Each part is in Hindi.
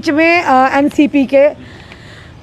बीच में एनसीपी के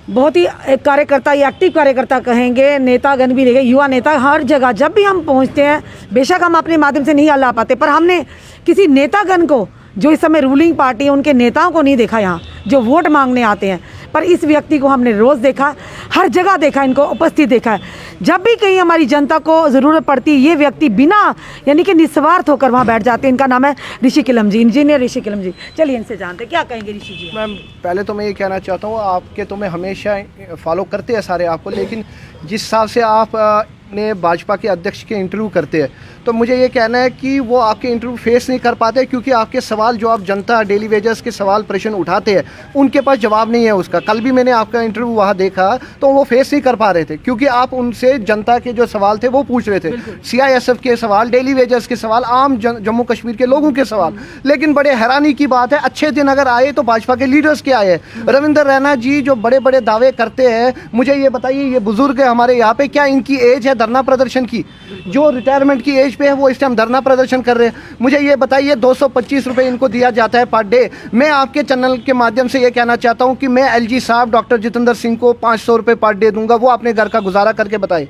बहुत ही कार्यकर्ता या एक्टिव कार्यकर्ता कहेंगे, नेतागण भी लेंगे, युवा नेता हर जगह जब भी हम पहुंचते हैं, बेशक हम अपने माध्यम से नहीं ला पाते, पर हमने किसी नेतागण को जो इस समय रूलिंग पार्टी है उनके नेताओं को नहीं देखा यहाँ, जो वोट मांगने आते हैं। पर इस व्यक्ति को हमने रोज़ देखा, हर जगह देखा, इनको उपस्थित देखा है। जब भी कहीं हमारी जनता को ज़रूरत पड़ती है, ये व्यक्ति बिना यानी कि निस्वार्थ होकर वहाँ बैठ जाते हैं। इनका नाम है ऋषि किलम जी, इंजीनियर ऋषि किलम जी। चलिए इनसे जानते क्या कहेंगे ऋषि जी। मैम पहले तो मैं ये कहना चाहता हूँ, आपके तो मैं हमेशा फॉलो करते हैं सारे आपको, लेकिन जिस हिसाब से आप ने भाजपा के अध्यक्ष के इंटरव्यू करते हैं, तो मुझे ये कहना है कि वो आपके इंटरव्यू फेस नहीं कर पाते, क्योंकि आपके सवाल जो आप जनता डेली वेजर्स के सवाल प्रश्न उठाते हैं उनके पास जवाब नहीं है उसका। कल भी मैंने आपका इंटरव्यू वहाँ देखा तो वो फेस नहीं कर पा रहे थे, क्योंकि आप उनसे जनता के जो सवाल थे वो पूछ रहे थे, CISF के सवाल, डेली वेजर्स के सवाल, आम जम्मू कश्मीर के लोगों के सवाल। लेकिन बड़े हैरानी की बात है, अच्छे दिन अगर आए तो भाजपा के लीडर्स के आए। रविंद्र रैना जी जो बड़े बड़े दावे करते हैं, मुझे ये बताइए, ये बुजुर्ग है हमारे यहाँ पे, क्या इनकी एज है धरना प्रदर्शन की? जो रिटायरमेंट की एज पे है वो इस टाइम धरना प्रदर्शन कर रहे हैं। मुझे ये बताइए, 225 रुपए इनको दिया जाता है पर डे। मैं आपके चैनल के माध्यम से ये कहना चाहता हूं कि मैं LG साहब डॉक्टर जितेंद्र सिंह को 500 रुपए पर डे दूंगा, वो अपने घर का गुजारा करके बताए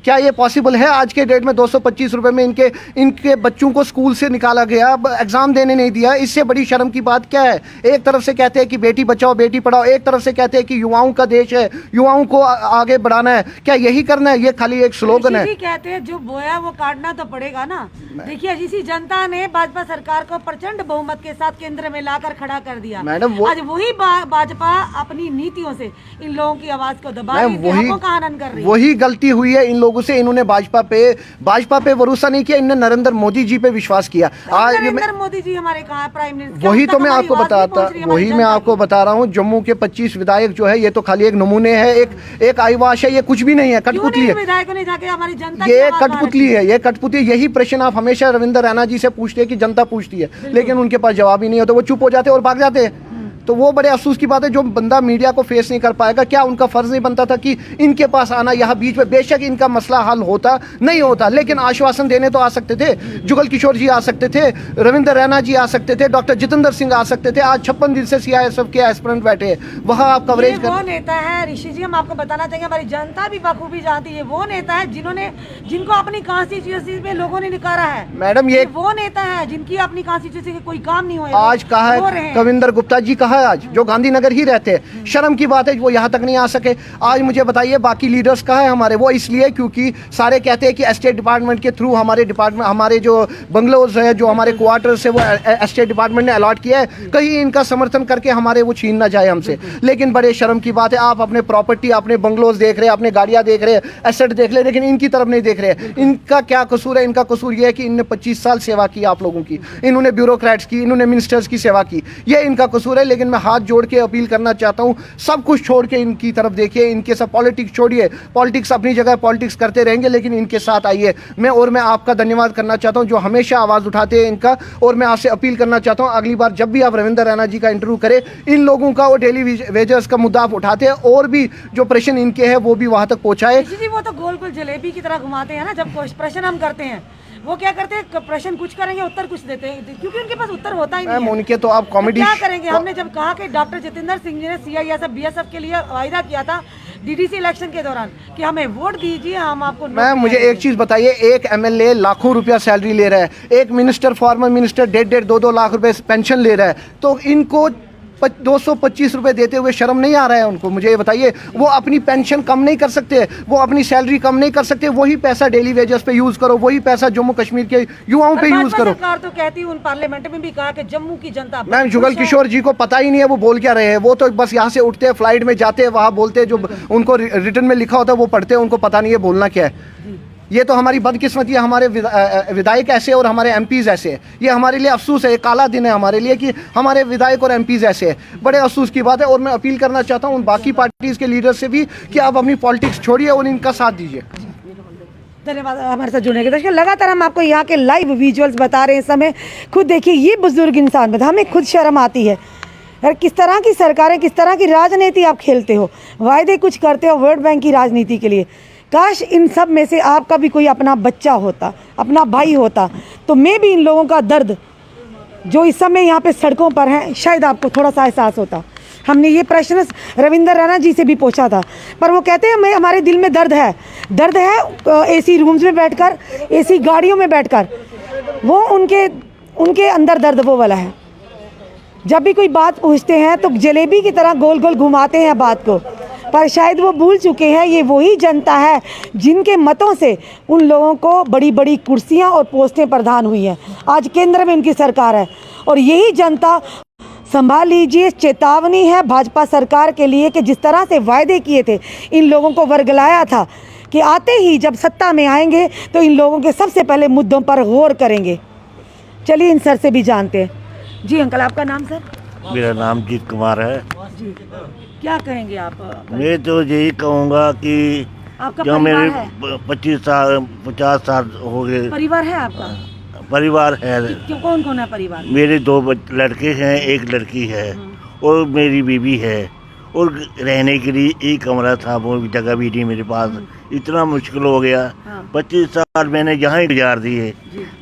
क्या ये पॉसिबल है? आज के डेट में 225 रुपए में इनके बच्चों को स्कूल से निकाला गया, एग्जाम देने नहीं दिया। इससे बड़ी शर्म की बात क्या है? एक तरफ से कहते हैं कि बेटी बचाओ बेटी पढ़ाओ, एक तरफ से कहते हैं कि युवाओं का देश है, युवाओं को आगे बढ़ाना है। क्या यही करना है? ये खाली एक स्लोगन है। कहते हैं जो बोया वो काटना तो पड़ेगा ना। देखिए, जिसी जनता ने भाजपा सरकार को प्रचंड बहुमत के साथ केंद्र में लाकर खड़ा कर दिया मैडम, आज वही भाजपा अपनी नीतियों से इन लोगों की आवाज को दबा रही है, हकों का हनन कर रही है। वही गलती हुई है इन लोगों से। इन्होंने भाजपा पे भरोसा नहीं किया, इन्होंने नरेंद्र मोदी जी पे विश्वास किया। आज नरेंद्र मोदी जी हमारे कहाँ प्राइम मिनिस्टर? वही तो मैं आपको बता रहा हूँ। जम्मू के 25 विधायक जो है, ये तो खाली एक नमूने है, एक आईवाश है, ये कुछ भी नहीं है, कठपुतली है। विधायकों ने जाके हमारी जनता ये कठपुतली है, ये कठपुतली। यही प्रश्न आप हमेशा रविंद्र रैना जी से पूछते हैं कि जनता पूछती है, लेकिन उनके पास जवाब ही नहीं होता, वो चुप हो जाते और भाग जाते हैं। तो वो बड़े अफसोस की बात है, जो बंदा मीडिया को फेस नहीं कर पाएगा। क्या उनका फर्ज नहीं बनता था कि इनके पास आना यहाँ बीच में? बेशक इनका मसला हल होता नहीं होता, लेकिन आश्वासन देने तो आ सकते थे। जुगल किशोर जी आ सकते थे, रविंद्र रैना जी आ सकते थे, डॉक्टर जितेंद्र सिंह आ सकते थे। आज 56 दिन से CISF के एस्पिरेंट बैठे हैं, वहाँ आप कवरेज कर। वो नेता है ऋषि जी, हम आपको बताना चाहेंगे, हमारी जनता भी बखूबी जानती है, वो नेता है जिनको अपनी कॉन्स्टिट्यूएंसी में लोगों ने निकाला है। मैडम ये वो नेता है जिनकी अपनी कॉन्स्टिट्यूएंसी के कोई काम नहीं हुआ। आज कहा है कविंदर गुप्ता जी, कहा है आज, जो गांधीनगर ही रहते हैं। शर्म की बात है वो यहाँ तक नहीं आ सके। आज मुझे बताइए, बाकी लीडर्स कहाँ है हमारे? वो इसलिए क्योंकि सारे कहते हैं कि एस्टेट डिपार्टमेंट के थ्रू हमारे जो बंगलोज है, जो हमारे क्वार्टर्स है, वो एस्टेट डिपार्टमेंट ने अलॉट किया है, कहीं इनका समर्थन करके हमारे वो छीन ना जाए हमसे। लेकिन बड़े शर्म की बात है, आप अपने प्रॉपर्टी, अपने बंगलोज देख रहे हैं, अपने गाड़ियाँ देख रहे हैं, एसेट देख रहे हैं, लेकिन इनकी तरफ नहीं देख रहे। इनका क्या कसूर है? इनका कसूर ये है कि इनने 25 साल सेवा की आप लोगों की, इन्होंने ब्यूरोक्रेट्स की, इन्होंने मिनिस्टर्स की सेवा की, ये इनका कसूर है। लेकिन मैं हाथ जोड़ के अपील करना चाहता हूं, सब कुछ छोड़ के इनकी तरफ देखिए, इनके साथ पॉलिटिक्स छोड़िए। पॉलिटिक्स अपनी जगह पॉलिटिक्स करते रहेंगे, लेकिन इनके साथ आइए। मैं आपका धन्यवाद करना चाहता हूं जो हमेशा आवाज उठाते हैं इनका, और मैं आपसे अपील करना चाहता हूं, अगली बार जब भी आप रविंद्र रैना जी का इंटरव्यू करें, इन लोगों का वो डेली वेजर्स का मुद्दा आप उठाते हैं, और भी जो प्रश्न इनके हैं वो भी वहां तक पहुंचाए। वो तो गोल गोल जलेबी की तरह घुमाते हैं ना। जब प्रश्न हम करते हैं, वो क्या करते हैं, प्रश्न कुछ करेंगे उत्तर कुछ देते हैं, क्योंकि उनके पास उत्तर होता ही नहीं है। उनके तो आप कॉमेडी क्या करेंगे? हमने जब कहा कि डॉक्टर जितेंद्र सिंह जी ने CISF BSF के लिए वायदा किया था DDC इलेक्शन के दौरान कि हमें वोट दीजिए, हम आपको। मैम मुझे एक चीज बताइए, एक MLA लाखों रुपया सैलरी ले रहा है, एक मिनिस्टर, फॉर्मर मिनिस्टर 1.5 2 लाख रुपए पेंशन ले रहा है, तो इनको 225 रुपए देते हुए शर्म नहीं आ रहा है उनको? मुझे ये बताइए, वो अपनी पेंशन कम नहीं कर सकते, वो अपनी सैलरी कम नहीं कर सकते? वही पैसा डेली वेजेस पे यूज करो, वही पैसा जम्मू कश्मीर के युवाओं पे यूज करो। सरकार तो कहती है, उन पार्लियामेंट में भी कहा कि जम्मू की जनता। मैम जुगल किशोर जी को पता ही नहीं है वो बोल क्या रहे हैं। वो तो बस यहाँ से उठते हैं, फ्लाइट में जाते हैं, वहाँ बोलते हैं, जो उनको रिटर्न में लिखा होता है वो पढ़ते हैं, उनको पता नहीं है बोलना क्या है। ये तो हमारी बदकिस्मती है, हमारे विधायक ऐसे और हमारे MPs ऐसे हैं। ये हमारे लिए अफसोस है, ये काला दिन है हमारे लिए कि हमारे विधायक और MPs ऐसे हैं। बड़े अफसोस की बात है, और मैं अपील करना चाहता हूँ उन बाकी पार्टीज के लीडर से भी कि आप अपनी पॉलिटिक्स छोड़िए और इनका साथ दीजिए। धन्यवाद हमारे साथ जुड़ने के। दर्शकों, लगातार हम आपको यहाँ के लाइव विजुअल्स बता रहे हैं। इस समय खुद देखिए, ये बुजुर्ग इंसान बता, हमें खुद शर्म आती है यार, किस तरह की सरकारें, किस तरह की राजनीति आप खेलते हो, वायदे कुछ करते हो वर्ल्ड बैंक की राजनीति के लिए। काश इन सब में से आपका भी कोई अपना बच्चा होता, अपना भाई होता, तो मैं भी इन लोगों का दर्द जो इस समय यहाँ पे सड़कों पर हैं, शायद आपको थोड़ा सा एहसास होता। हमने ये प्रश्न रविंद्र रैना जी से भी पूछा था, पर वो कहते हैं हमारे दिल में दर्द है एसी रूम्स में बैठकर, एसी गाड़ियों में बैठकर, वो उनके अंदर दर्द वो वाला है। जब भी कोई बात पूछते हैं तो जलेबी की तरह गोल गोल घुमाते हैं बात को, पर शायद वो भूल चुके हैं ये वही जनता है जिनके मतों से उन लोगों को बड़ी बड़ी कुर्सियां और पोस्टें प्रदान हुई हैं। आज केंद्र में उनकी सरकार है और यही जनता, संभाल लीजिए, चेतावनी है भाजपा सरकार के लिए कि जिस तरह से वायदे किए थे, इन लोगों को वर्गलाया था कि आते ही जब सत्ता में आएंगे तो इन लोगों के सबसे पहले मुद्दों पर गौर करेंगे। चलिए इन सर से भी जानते हैं। जी अंकल, आपका नाम सर? मेरा नाम जीत कुमार है जी, क्या कहेंगे आप? मैं तो यही कहूँगा कि आपका जो परिवार मेरे है? 50 साल हो गए परिवार है आपका? परिवार है। क्यों, कौन कौन है परिवार में? मेरे 2 लड़के हैं, 1 लड़की है और मेरी बीवी है, और रहने के लिए एक कमरा था, वो जगह भी नहीं मेरे पास। इतना मुश्किल हो गया। 25 साल मैंने यहाँ ही गुजार दिए।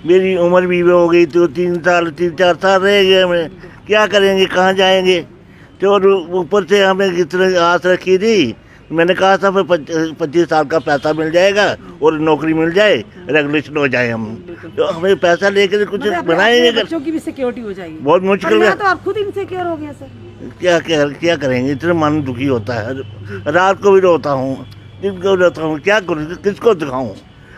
मेरी उम्र भी हो गई तो 3-4 साल रह गए। मैं क्या करेंगे, कहाँ जाएंगे? तो और ऊपर से हमें इतनी आस रखी थी, मैंने कहा था 25 साल का पैसा मिल जाएगा और नौकरी मिल जाए, रेगुलेशन हो जाए। हम तो हमें पैसा लेकर कुछ बनाएंगे, बच्चों की भी सिक्योरिटी हो जाएगी। बहुत मुश्किल है। तो आप खुद इनसिक्योर हो गए सर। क्या करेंगे, इतना मन दुखी होता है। रात को भी रोता हूँ, दिन को रोता हूँ, क्या करूँ, किसको दिखाऊँ?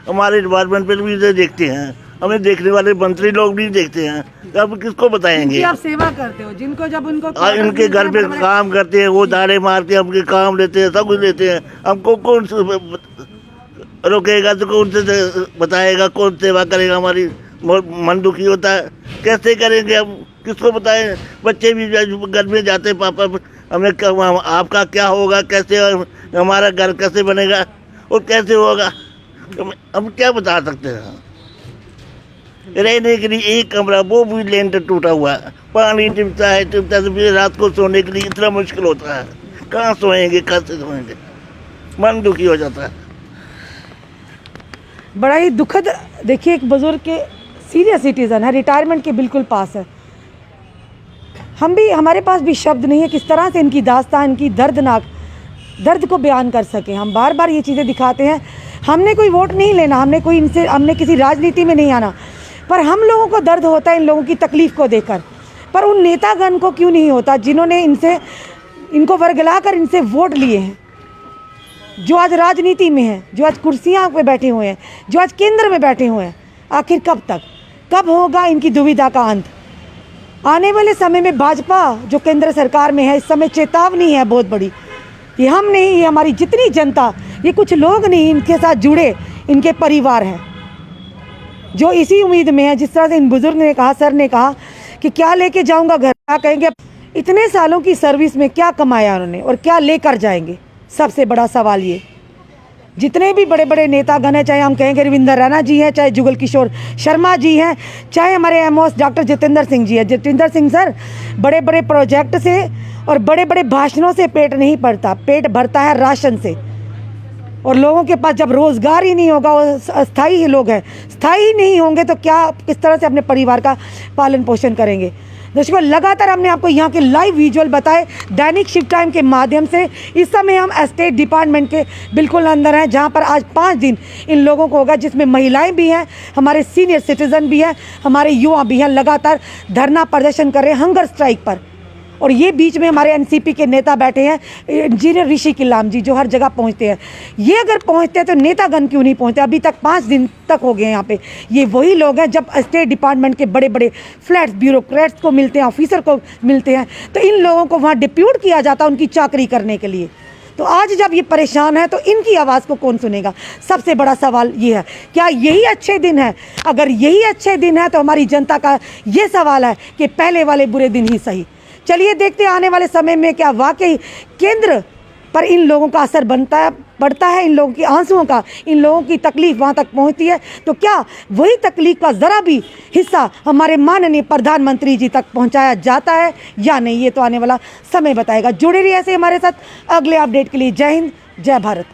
हमारे डिपार्टमेंट पे भी देखते हैं, हमें देखने वाले मंत्री लोग भी देखते हैं, तो अब किसको बताएंगे? आप सेवा करते हो जिनको, जब उनको इनके घर पे काम करते हैं, वो दाड़े मार के हमके काम लेते हैं, सब कुछ लेते हैं। हमको कौन से रोकेगा, तो कौन से बताएगा, कौन सेवा करेगा? हमारी मन दुखी होता है। कैसे करेंगे हम, किसको बताएं? बच्चे भी घर में जाते, पापा हमें आपका क्या होगा, कैसे हमारा घर कैसे बनेगा और कैसे होगा, हम क्या बता सकते हैं? रहने के लिए एक कमरा, वो भी लेंटर टूटा हुआ है, पानी टिपता है तो फिर रात को सोने के लिए इतना मुश्किल होता है। कहाँ सोएंगे, कैसे सोएंगे? मन दुखी हो जाता है। बड़ा ही दुखद। देखिए, एक बुजुर्ग के सीनियर सिटीजन है, रिटायरमेंट के बिल्कुल पास है। हमारे पास भी शब्द नहीं है किस तरह से इनकी दास्तान, इनकी दर्द को बयान कर सके। हम बार बार ये चीज़ें दिखाते हैं। हमने कोई वोट नहीं लेना, हमने किसी राजनीति में नहीं आना, पर हम लोगों को दर्द होता है इन लोगों की तकलीफ़ को देखकर। पर उन नेतागण को क्यों नहीं होता जिन्होंने इनको वर्गला कर इनसे वोट लिए हैं, जो आज राजनीति में हैं, जो आज कुर्सियाँ पे बैठे हुए हैं, जो आज केंद्र में बैठे हुए हैं? आखिर कब होगा इनकी दुविधा का अंत? आने वाले समय में भाजपा जो केंद्र सरकार में है, इस समय चेतावनी है बहुत बड़ी। ये हम नहीं, ये हमारी जितनी जनता, ये कुछ लोग नहीं, इनके साथ जुड़े इनके परिवार हैं जो इसी उम्मीद में है। जिस तरह से इन बुजुर्ग ने कहा, सर ने कहा कि क्या लेके जाऊंगा घर, क्या कहेंगे? इतने सालों की सर्विस में क्या कमाया उन्होंने और क्या लेकर जाएंगे? सबसे बड़ा सवाल ये। जितने भी बड़े बड़े नेतागण हैं, चाहे हम कहेंगे रविंद्र रैना जी हैं, चाहे जुगल किशोर शर्मा जी हैं, चाहे हमारे एमओएस डॉक्टर जितेंद्र सिंह जी हैं। जितेंद्र सिंह सर, बड़े बड़े प्रोजेक्ट से और बड़े बड़े भाषणों से पेट नहीं भरता, पेट भरता है राशन से। और लोगों के पास जब रोज़गार ही नहीं होगा, वो अस्थायी ही लोग हैं, स्थायी नहीं होंगे तो किस तरह से अपने परिवार का पालन पोषण करेंगे? दर्शकों, लगातार हमने आपको यहाँ के लाइव विजुअल बताए दैनिक शिफ्ट टाइम के माध्यम से। इस समय हम स्टेट डिपार्टमेंट के बिल्कुल अंदर हैं, जहाँ पर आज 5 दिन इन लोगों को होगा, जिसमें महिलाएं भी हैं, हमारे सीनियर सिटीजन भी हैं, हमारे युवा भी हैं, लगातार धरना प्रदर्शन कर रहे हैं, हंगर स्ट्राइक पर। और ये बीच में हमारे एनसीपी के नेता बैठे हैं, इंजीनियर ऋषि किल्लाम जी, जो हर जगह पहुंचते हैं। ये अगर पहुंचते हैं तो नेतागण क्यों नहीं पहुंचते? अभी तक 5 दिन तक हो गए यहाँ पे। ये वही लोग हैं, जब स्टेट डिपार्टमेंट के बड़े बड़े फ्लैट्स ब्यूरोक्रेट्स को मिलते हैं, ऑफिसर को मिलते हैं, तो इन लोगों को वहाँ डिप्यूट किया जाता है उनकी चाकरी करने के लिए। तो आज जब ये परेशान है तो इनकी आवाज़ को कौन सुनेगा? सबसे बड़ा सवाल ये है, क्या यही अच्छे दिन है? अगर यही अच्छे दिन है तो हमारी जनता का ये सवाल है कि पहले वाले बुरे दिन ही सही। चलिए देखते हैं आने वाले समय में क्या वाकई केंद्र पर इन लोगों का असर बढ़ता है, इन लोगों की आंसुओं का, इन लोगों की तकलीफ वहाँ तक पहुँचती है, तो क्या वही तकलीफ का ज़रा भी हिस्सा हमारे माननीय प्रधानमंत्री जी तक पहुँचाया जाता है या नहीं? ये तो आने वाला समय बताएगा। जुड़े रहिए ऐसे हमारे साथ अगले अपडेट के लिए। जय हिंद, जय भारत।